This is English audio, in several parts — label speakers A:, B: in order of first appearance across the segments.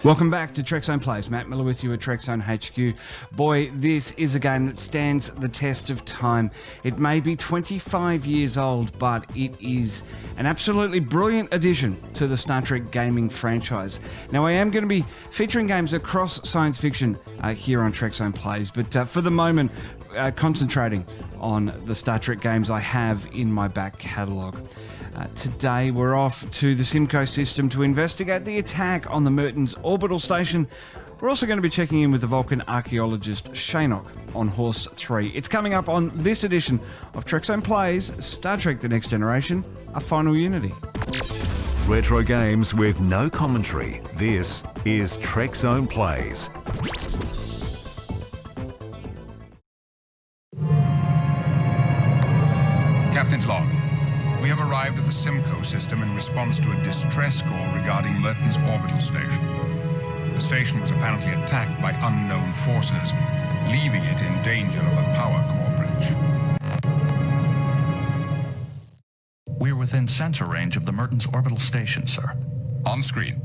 A: Welcome back to Trekzone Plays. Matt Miller with you at Trekzone HQ. Boy, this is a game that stands the test of time. It may be 25 years old, but it is an absolutely brilliant addition to the Star Trek gaming franchise. Now, I am going to be featuring games across science fiction here on Trekzone Plays, but for the moment, concentrating on the Star Trek games I have in my back catalogue. Today we're off to the Cymkoe system to investigate the attack on the Merten's Orbital station. We're also going to be checking in with the Vulcan archaeologist Shanok on Horse 3. It's coming up on this edition of Trekzone Plays, Star Trek The Next Generation, A Final Unity.
B: Retro games with no commentary. This is Trekzone Plays.
C: Captain's log. We have arrived at the Cymkoe system in response to a distress call regarding Merten's orbital station. The station was apparently attacked by unknown forces, leaving it in danger of a power core breach.
D: We're within sensor range of the Merten's orbital station, sir.
C: On screen.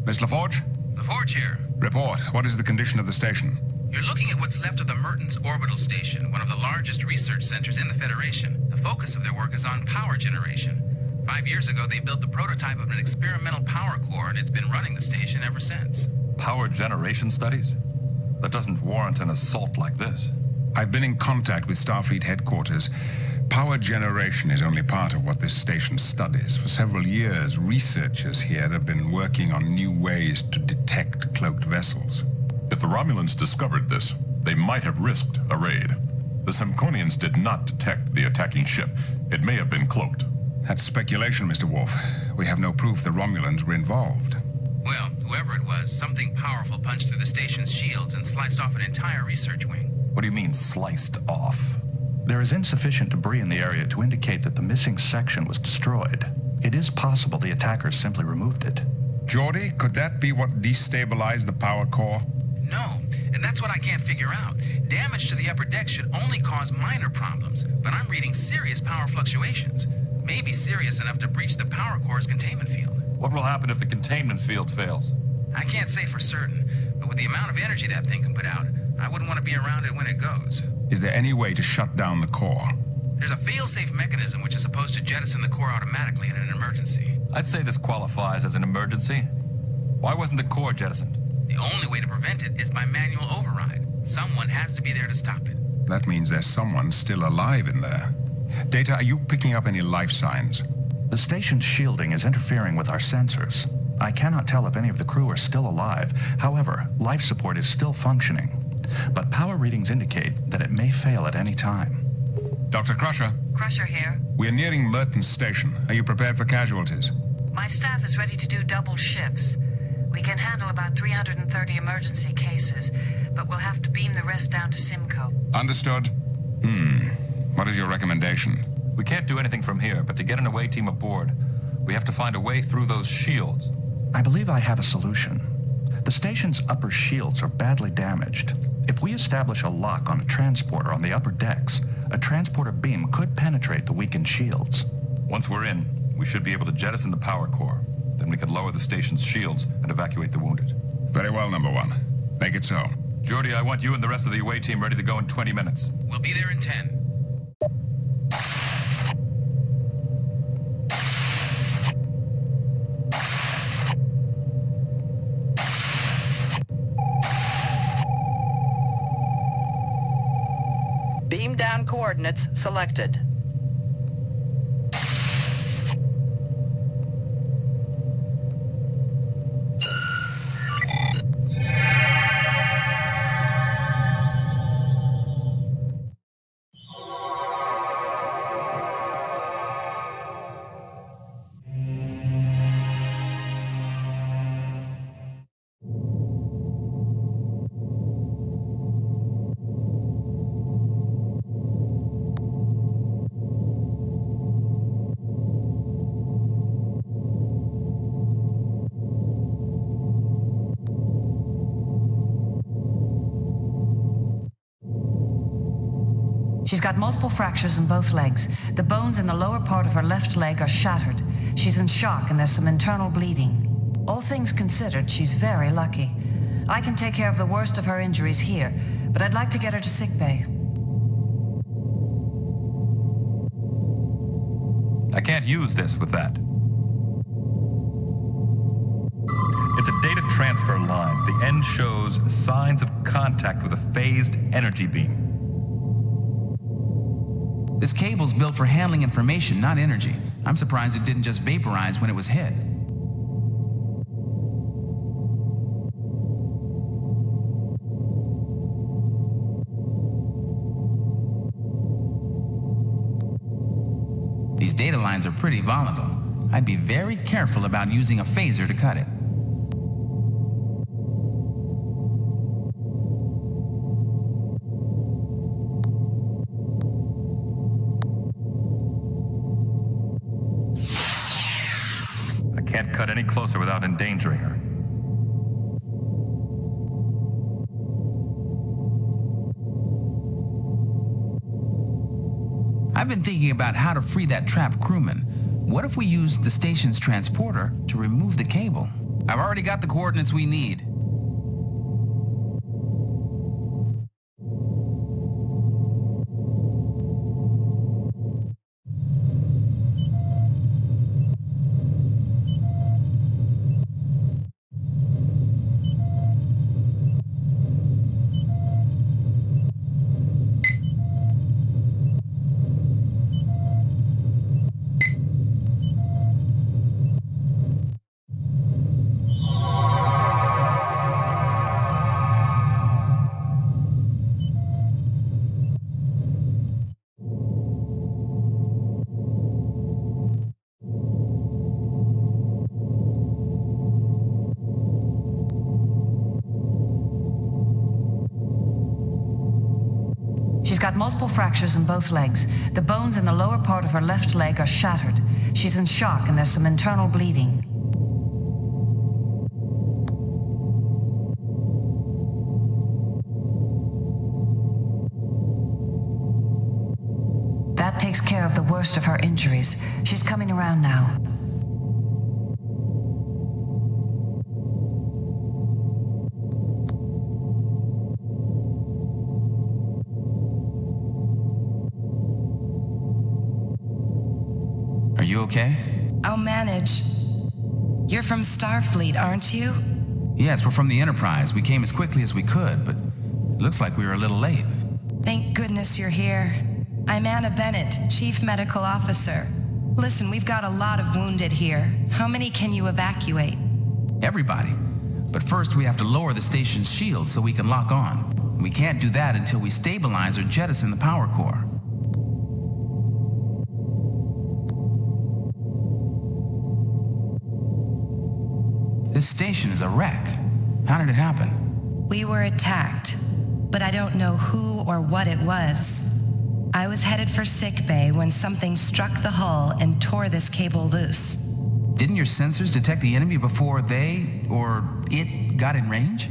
C: Miss LaForge?
E: LaForge here.
C: Report. What is the condition of the station?
E: You're looking at what's left of the Merten's orbital station, one of the largest research centers in the Federation. The focus of their work is on power generation. 5 years ago, they built the prototype of an experimental power core, and it's been running the station ever since.
F: Power generation studies? That doesn't warrant an assault like this.
C: I've been in contact with Starfleet headquarters. Power generation is only part of what this station studies. For several years, researchers here have been working on new ways to detect cloaked vessels.
G: If the Romulans discovered this, they might have risked a raid. The Cymkoians did not detect the attacking ship. It may have been cloaked.
C: That's speculation, Mr. Worf. We have no proof the Romulans were involved.
E: Well, whoever it was, something powerful punched through the station's shields and sliced off an entire research wing.
F: What do you mean, sliced off?
D: There is insufficient debris in the area to indicate that the missing section was destroyed. It is possible the attackers simply removed it.
C: Geordi, could that be what destabilized the power core?
E: No, and that's what I can't figure out. Damage to the upper deck should only cause minor problems, but I'm reading serious power fluctuations. Maybe serious enough to breach the power core's containment field.
F: What will happen if the containment field fails?
E: I can't say for certain, but with the amount of energy that thing can put out, I wouldn't want to be around it when it goes.
C: Is there any way to shut down the core?
E: There's a fail-safe mechanism which is supposed to jettison the core automatically in an emergency.
F: I'd say this qualifies as an emergency. Why wasn't the core jettisoned?
E: The only way to prevent it is by manual override. Someone has to be there to stop it.
C: That means there's someone still alive in there. Data, are you picking up any life signs?
D: The station's shielding is interfering with our sensors. I cannot tell if any of the crew are still alive. However, life support is still functioning. But power readings indicate that it may fail at any time.
C: Dr. Crusher?
H: Crusher here.
C: We're nearing Merten's station. Are you prepared for casualties?
H: My staff is ready to do double shifts. We can handle about 330 emergency cases, but we'll have to beam the rest down to Cymkoe.
C: Understood. What is your recommendation?
F: We can't do anything from here, but to get an away team aboard, we have to find a way through those shields.
D: I believe I have a solution. The station's upper shields are badly damaged. If we establish a lock on a transporter on the upper decks, a transporter beam could penetrate the weakened shields.
F: Once we're in, we should be able to jettison the power core. Then we can lower the station's shields and evacuate the wounded.
C: Very well, number one. Make it so.
F: Geordi, I want you and the rest of the away team ready to go in 20 minutes.
E: We'll be there in 10.
H: Beam down coordinates selected. She's got multiple fractures in both legs. The bones in the lower part of her left leg are shattered. She's in shock and there's some internal bleeding. All things considered, she's very lucky. I can take care of the worst of her injuries here, but I'd like to get her to sickbay.
F: I can't use this with that. It's a data transfer line. The end shows signs of contact with a phased energy beam.
E: This cable's built for handling information, not energy. I'm surprised it didn't just vaporize when it was hit. These data lines are pretty volatile. I'd be very careful about using a phaser to cut it.
F: I can't cut any closer without endangering her.
E: I've been thinking about how to free that trapped crewman. What if we use the station's transporter to remove the cable? I've already got the coordinates we need.
H: She's got multiple fractures in both legs. The bones in the lower part of her left leg are shattered. She's in shock and there's some internal bleeding. That takes care of the worst of her injuries. She's coming around now.
E: Are you okay?
I: I'll manage. You're from Starfleet, aren't you?
E: Yes, we're from the Enterprise. We came as quickly as we could, but it looks like we were a little late.
I: Thank goodness you're here. I'm Anna Bennett, Chief Medical Officer. Listen, we've got a lot of wounded here. How many can you evacuate?
E: Everybody. But first we have to lower the station's shield so we can lock on. We can't do that until we stabilize or jettison the power core. This station is a wreck. How did it happen?
I: We were attacked, but I don't know who or what it was. I was headed for sickbay when something struck the hull and tore this cable loose.
E: Didn't your sensors detect the enemy before they, or it, got in range?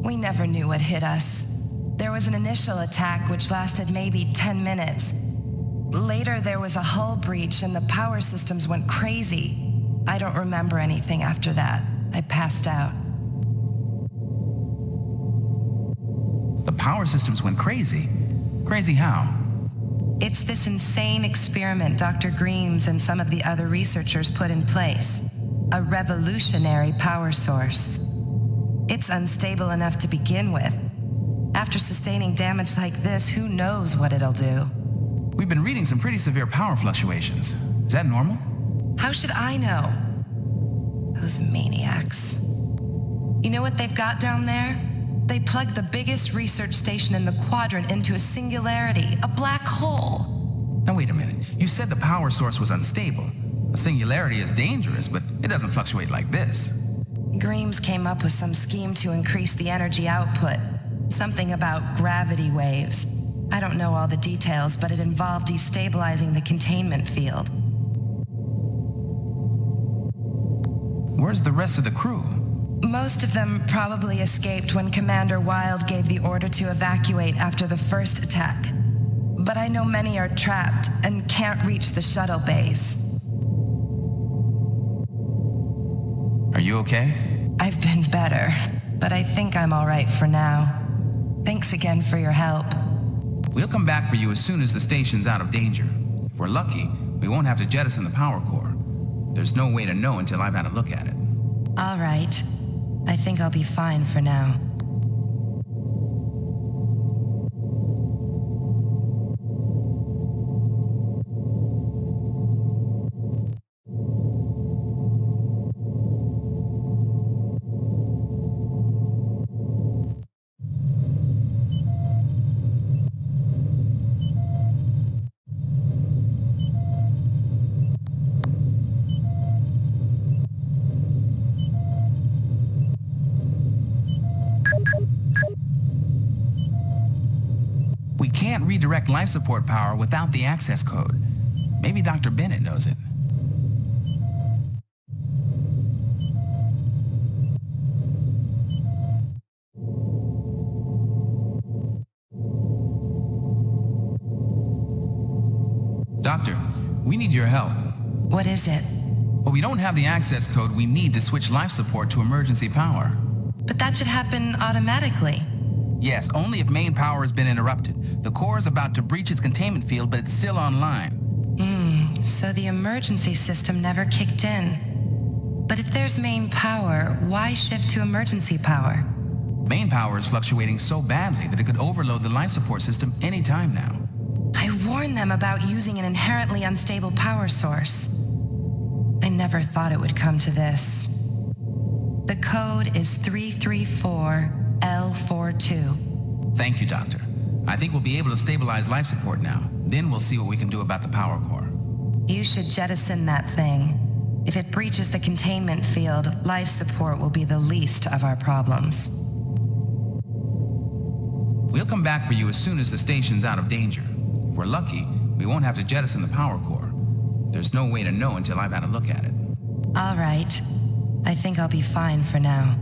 I: We never knew what hit us. There was an initial attack which lasted maybe 10 minutes. Later there was a hull breach and the power systems went crazy. I don't remember anything after that. I passed out.
E: The power systems went crazy? Crazy how?
I: It's this insane experiment Dr. Greaves and some of the other researchers put in place. A revolutionary power source. It's unstable enough to begin with. After sustaining damage like this, who knows what it'll do?
E: We've been reading some pretty severe power fluctuations. Is that normal?
I: How should I know? Those maniacs. You know what they've got down there? They plugged the biggest research station in the quadrant into a singularity, a black hole.
E: Now wait a minute. You said the power source was unstable. A singularity is dangerous, but it doesn't fluctuate like this.
I: Greaves came up with some scheme to increase the energy output. Something about gravity waves. I don't know all the details, but it involved destabilizing the containment field.
E: Where's the rest of the crew?
I: Most of them probably escaped when Commander Wild gave the order to evacuate after the first attack. But I know many are trapped and can't reach the shuttle bays.
E: Are you you okay?
I: I've been better, but I think I'm all right for now. Thanks again for your help.
E: We'll come back for you as soon as the station's out of danger. If we're lucky, we won't have to jettison the power core. There's no way to know until I've had a look at it.
I: All right. I think I'll be fine for now.
E: We can't redirect life support power without the access code. Maybe Dr. Bennett knows it. Doctor, we need your help.
I: What is it?
E: Well, we don't have the access code we need to switch life support to emergency power.
I: But that should happen automatically.
E: Yes, only if main power has been interrupted. The core is about to breach its containment field, but it's still online.
I: So the emergency system never kicked in. But if there's main power, why shift to emergency power?
E: Main power is fluctuating so badly that it could overload the life support system any time now.
I: I warned them about using an inherently unstable power source. I never thought it would come to this. The code is 334L42.
E: Thank you, Doctor. I think we'll be able to stabilize life support now. Then we'll see what we can do about the power core.
I: You should jettison that thing. If it breaches the containment field, life support will be the least of our problems.
E: We'll come back for you as soon as the station's out of danger. If we're lucky, we won't have to jettison the power core. There's no way to know until I've had a look at it.
I: All right. I think I'll be fine for now.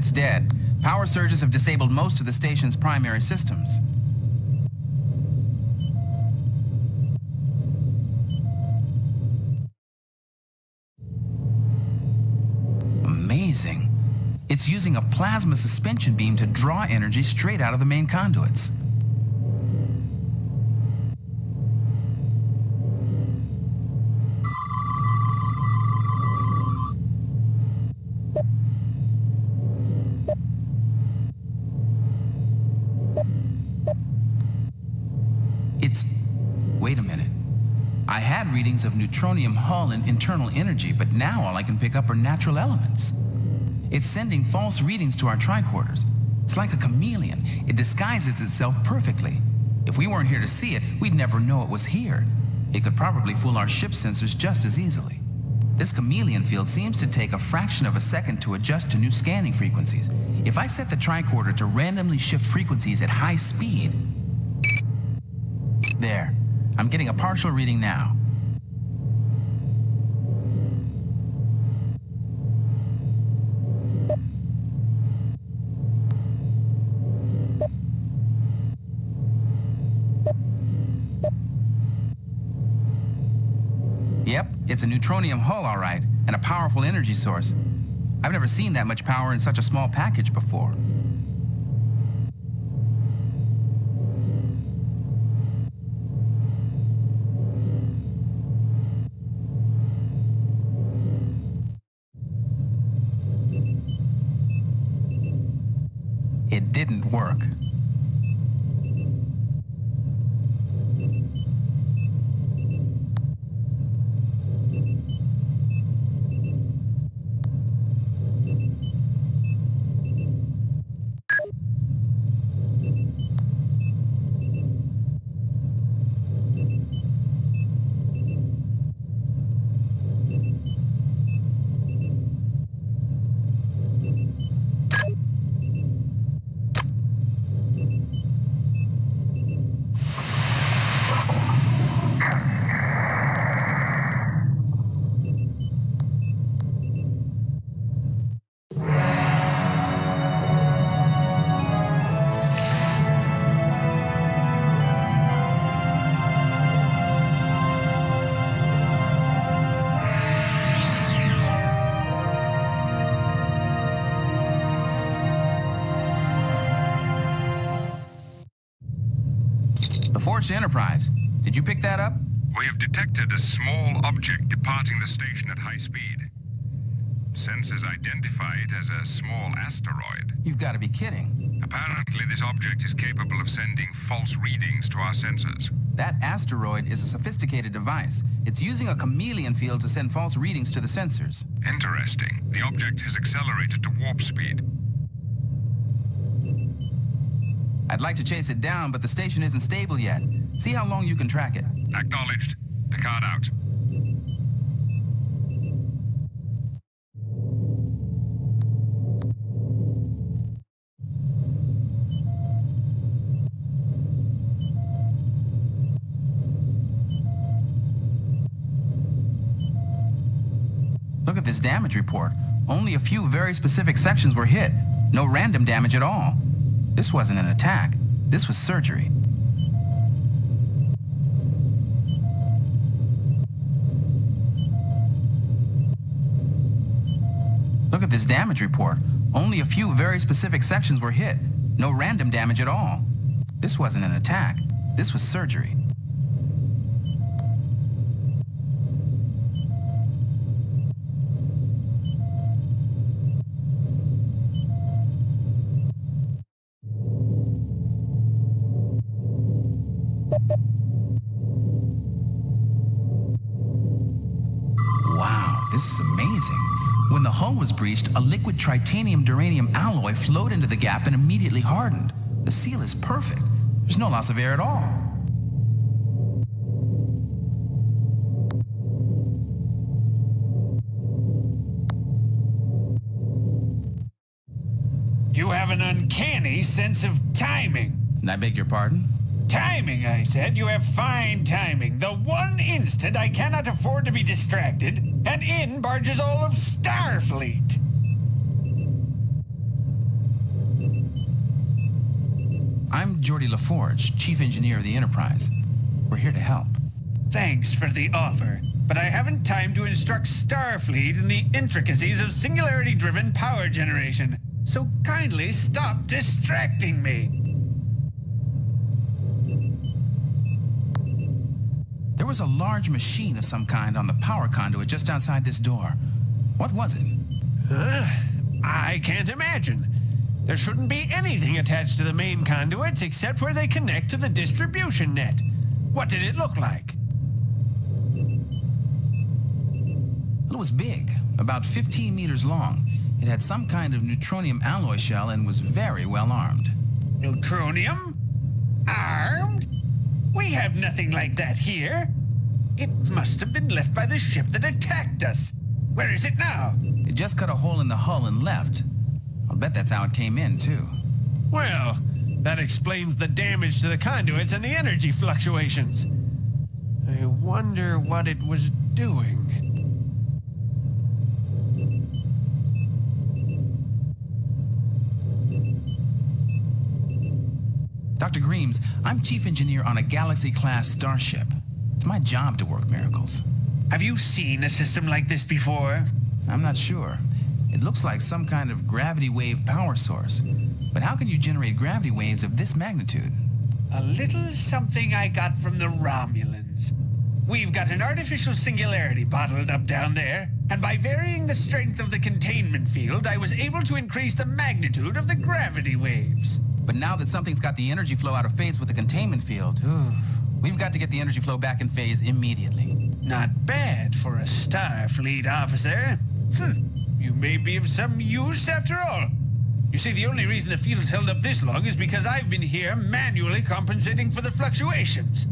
E: It's dead. Power surges have disabled most of the station's primary systems. Amazing. It's using a plasma suspension beam to draw energy straight out of the main conduits. Wait a minute. I had readings of neutronium hull and internal energy, but now all I can pick up are natural elements. It's sending false readings to our tricorders. It's like a chameleon. It disguises itself perfectly. If we weren't here to see it, we'd never know it was here. It could probably fool our ship sensors just as easily. This chameleon field seems to take a fraction of a second to adjust to new scanning frequencies. If I set the tricorder to randomly shift frequencies at high speed... There. I'm getting a partial reading now. Yep, it's a neutronium hull, all right, and a powerful energy source. I've never seen that much power in such a small package before. It didn't work. to Enterprise. Did you pick that up?
C: We have detected a small object departing the station at high speed. Sensors identify it as a small asteroid.
E: You've got to be kidding.
C: Apparently, this object is capable of sending false readings to our sensors.
E: That asteroid is a sophisticated device. It's using a chameleon field to send false readings to the sensors.
C: Interesting. The object has accelerated to warp speed.
E: I'd like to chase it down, but the station isn't stable yet. See how long you can track it.
C: Acknowledged. Picard out.
E: Look at this damage report. Only a few very specific sections were hit. No random damage at all. This wasn't an attack. This was surgery. Look at this damage report. Only a few very specific sections were hit. No random damage at all. This wasn't an attack. This was surgery. Wow, this is amazing. When the hull was breached, a liquid titanium-duranium alloy flowed into the gap and immediately hardened. The seal is perfect. There's no loss of air at all.
J: You have an uncanny sense of timing.
E: I beg your pardon?
J: Timing, I said. You have fine timing. The one instant I cannot afford to be distracted, and in barges all of Starfleet.
E: I'm Geordi LaForge, Chief Engineer of the Enterprise. We're here to help.
J: Thanks for the offer, but I haven't time to instruct Starfleet in the intricacies of singularity-driven power generation. So kindly stop distracting me.
E: There was a large machine of some kind on the power conduit just outside this door. What was it?
J: I can't imagine. There shouldn't be anything attached to the main conduits except where they connect to the distribution net. What did it look like?
E: It was big, about 15 meters long. It had some kind of neutronium alloy shell and was very well armed.
J: Neutronium? Armed? We have nothing like that here. It must have been left by the ship that attacked us. Where is it now?
E: It just cut a hole in the hull and left. I'll bet that's how it came in, too.
J: Well, that explains the damage to the conduits and the energy fluctuations. I wonder what it was doing.
E: Dr. Greaves, I'm Chief Engineer on a Galaxy-class starship. It's my job to work miracles.
J: Have you seen a system like this before?
E: I'm not sure. It looks like some kind of gravity wave power source. But how can you generate gravity waves of this magnitude?
J: A little something I got from the Romulans. We've got an artificial singularity bottled up down there, and by varying the strength of the containment field, I was able to increase the magnitude of the gravity waves.
E: But now that something's got the energy flow out of phase with the containment field, we've got to get the energy flow back in phase immediately.
J: Not bad for a Starfleet officer. You may be of some use after all. You see, the only reason the field's held up this long is because I've been here manually compensating for the fluctuations.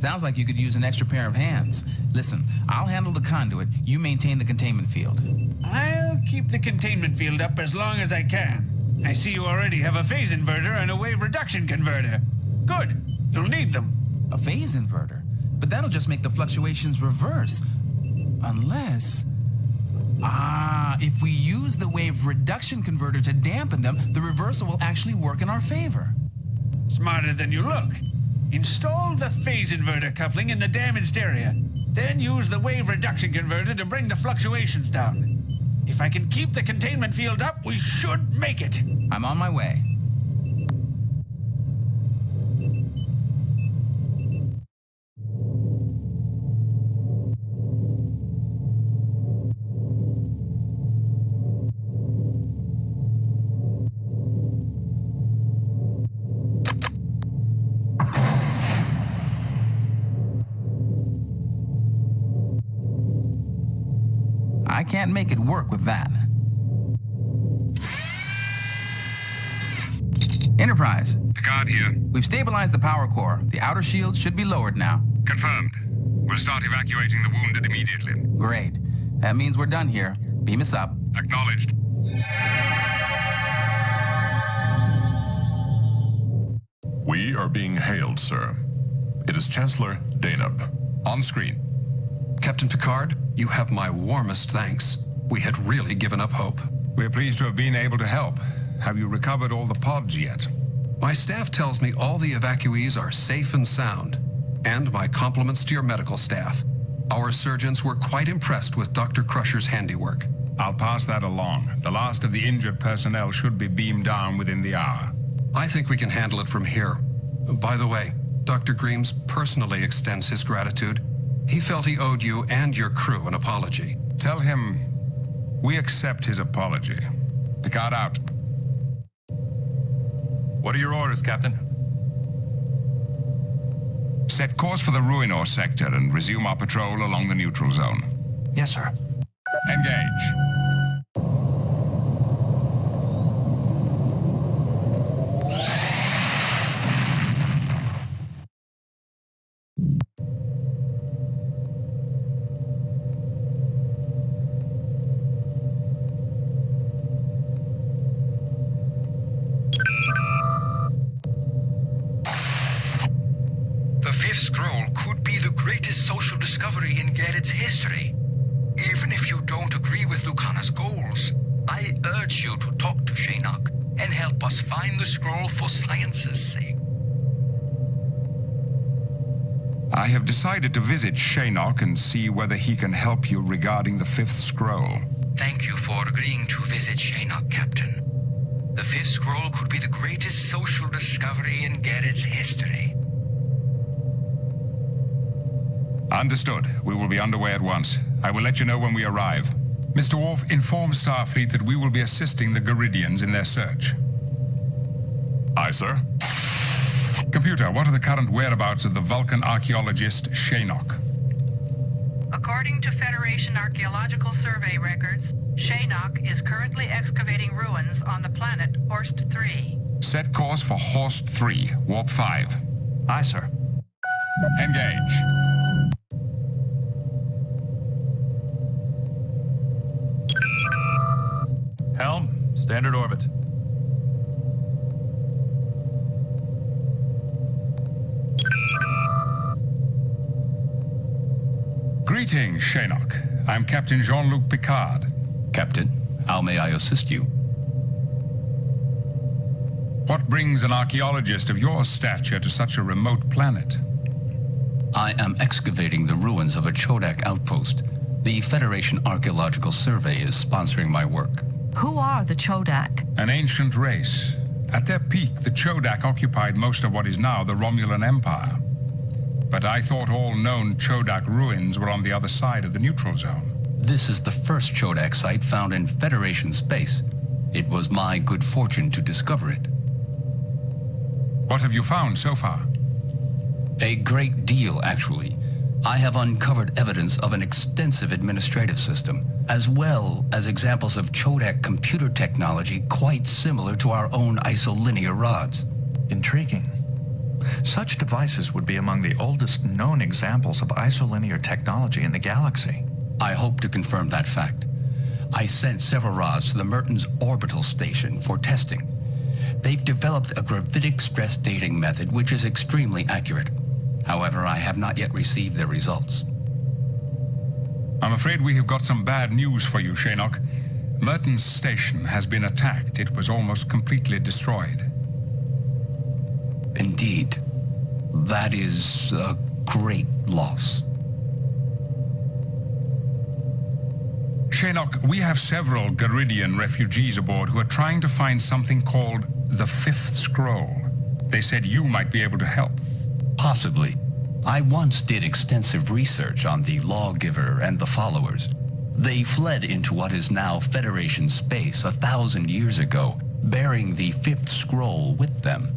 E: Sounds like you could use an extra pair of hands. Listen, I'll handle the conduit. You maintain the containment field.
J: I'll keep the containment field up as long as I can. I see you already have a phase inverter and a wave reduction converter. Good. You'll need them.
E: A phase inverter? But that'll just make the fluctuations reverse. Unless... if we use the wave reduction converter to dampen them, the reversal will actually work in our favor.
J: Smarter than you look. Install the phase inverter coupling in the damaged area. Then use the wave reduction converter to bring the fluctuations down. If I can keep the containment field up, we should make it.
E: I'm on my way. Can't make it work with that. Enterprise.
C: Picard here.
E: We've stabilized the power core. The outer shields should be lowered now.
C: Confirmed. We'll start evacuating the wounded immediately.
E: Great. That means we're done here. Beam us up.
C: Acknowledged.
G: We are being hailed, sir. It is Chancellor Daneb.
C: On screen.
K: Captain Picard, you have my warmest thanks. We had really given up hope.
C: We're pleased to have been able to help. Have you recovered all the pods yet?
K: My staff tells me all the evacuees are safe and sound. And my compliments to your medical staff. Our surgeons were quite impressed with Dr. Crusher's handiwork.
C: I'll pass that along. The last of the injured personnel should be beamed down within the hour.
K: I think we can handle it from here. By the way, Dr. Greaves personally extends his gratitude. He felt he owed you and your crew an apology.
C: Tell him we accept his apology. Picard out.
F: What are your orders, Captain?
C: Set course for the Ruinor sector and resume our patrol along the neutral zone.
F: Yes, sir.
C: Engage.
L: The fifth scroll could be the greatest social discovery in Garrett's history. Even if you don't agree with Lucana's goals, I urge you to talk to Shinnok and help us find the scroll for science's sake.
C: I have decided to visit Shinnok and see whether he can help you regarding the fifth scroll.
L: Thank you for agreeing to visit Shinnok, Captain. The fifth scroll could be the greatest social discovery in Garrett's history.
C: Understood. We will be underway at once. I will let you know when we arrive. Mr. Worf, inform Starfleet that we will be assisting the Garidians in their search.
G: Aye, sir.
C: Computer, what are the current whereabouts of the Vulcan archaeologist Shinnok?
H: According to Federation Archaeological Survey records, Shinnok is currently excavating ruins on the planet Horst 3.
C: Set course for Horst 3, Warp 5.
F: Aye, sir.
C: Engage.
F: Helm, standard orbit.
C: Greetings, Shinnok. I'm Captain Jean-Luc Picard.
M: Captain, how may I assist you?
C: What brings an archaeologist of your stature to such a remote planet?
M: I am excavating the ruins of a Chodak outpost. The Federation Archaeological Survey is sponsoring my work.
N: Who are the Chodak?
C: An ancient race. At their peak, the Chodak occupied most of what is now the Romulan Empire. But I thought all known Chodak ruins were on the other side of the neutral zone.
M: This is the first Chodak site found in Federation space. It was my good fortune to discover it.
C: What have you found so far?
M: A great deal, actually. I have uncovered evidence of an extensive administrative system, as well as examples of Chodak computer technology quite similar to our own isolinear rods.
D: Intriguing. Such devices would be among the oldest known examples of isolinear technology in the galaxy.
M: I hope to confirm that fact. I sent several rods to the Merten's Orbital station for testing. They've developed a gravitic stress dating method which is extremely accurate. However, I have not yet received their results.
C: I'm afraid we have got some bad news for you, Shinnok. Merten's station has been attacked. It was almost completely destroyed.
M: Indeed. That is a great loss.
C: Shinnok, we have several Garidian refugees aboard who are trying to find something called the Fifth Scroll. They said you might be able to help.
M: Possibly. I once did extensive research on the Lawgiver and the Followers. They fled into what is now Federation space 1,000 years ago, bearing the Fifth Scroll with them.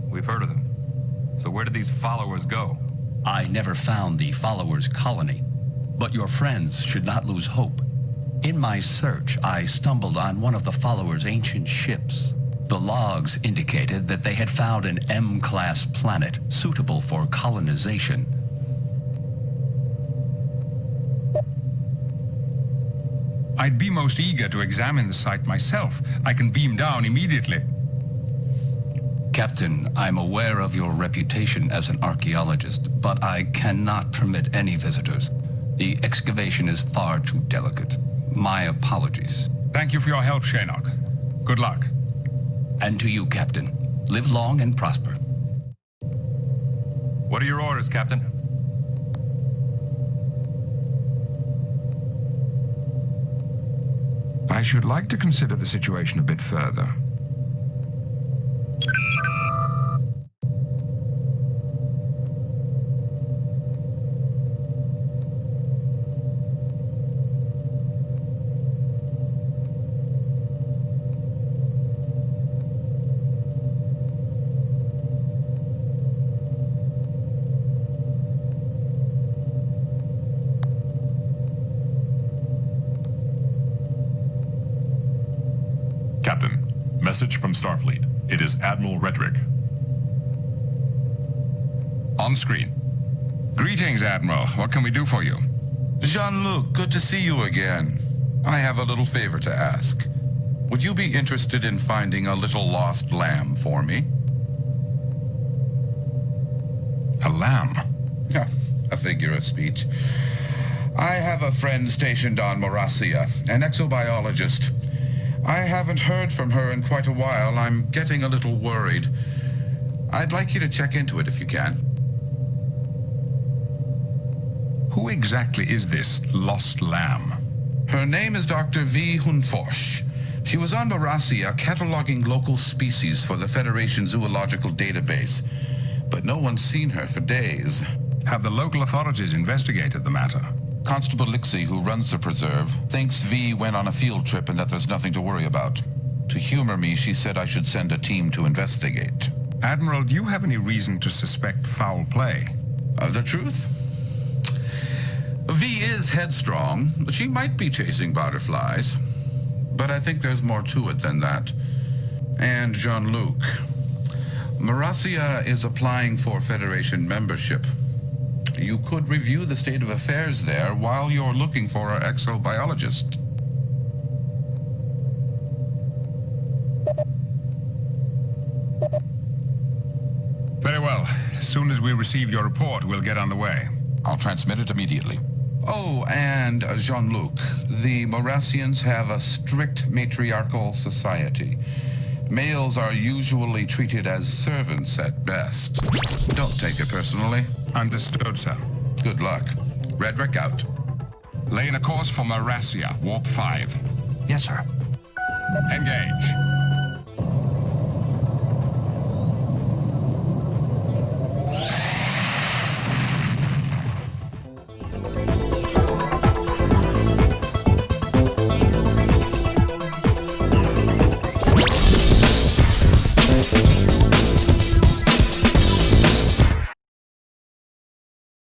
F: We've heard of them. So where did these followers go?
M: I never found the Followers' colony, but your friends should not lose hope. In my search, I stumbled on one of the followers' ancient ships. The logs indicated that they had found an M-class planet suitable for colonization.
C: I'd be most eager to examine the site myself. I can beam down immediately.
M: Captain, I'm aware of your reputation as an archaeologist, but I cannot permit any visitors. The excavation is far too delicate. My apologies.
C: Thank you for your help, Shanok. Good luck.
M: And to you, Captain. Live long and prosper.
F: What are your orders, Captain?
C: I should like to consider the situation a bit further.
G: Captain, message from Starfleet. It is Admiral Redrick.
C: On screen. Greetings, Admiral. What can we do for you?
O: Jean-Luc, good to see you again. I have a little favor to ask. Would you be interested in finding a little lost lamb for me?
C: A lamb?
O: A figure of speech. I have a friend stationed on Morasia, an exobiologist. I haven't heard from her in quite a while. I'm getting a little worried. I'd like you to check into it if you can.
C: Who exactly is this lost lamb?
O: Her name is Dr. V. Hunforsch. She was on Morasia cataloging local species for the Federation Zoological Database, but no one's seen her for days.
C: Have the local authorities investigated the matter?
O: Constable Lixie, who runs the preserve, thinks V went on a field trip and that there's nothing to worry about. To humor me, she said I should send a team to investigate.
C: Admiral, do you have any reason to suspect foul play?
O: The truth? V is headstrong. She might be chasing butterflies. But I think there's more to it than that. And Jean-Luc. Morasia is applying for Federation membership. You could review the state of affairs there while you're looking for our exobiologist.
C: Very well. As soon as we receive your report, we'll get underway.
O: I'll transmit it immediately. Oh, and Jean-Luc, the Morasians have a strict matriarchal society. Males are usually treated as servants at best. Don't take it personally.
C: Understood, sir.
O: Good luck. Redrick out.
C: Laying a course for Morasia, Warp 5.
D: Yes, sir.
C: Engage.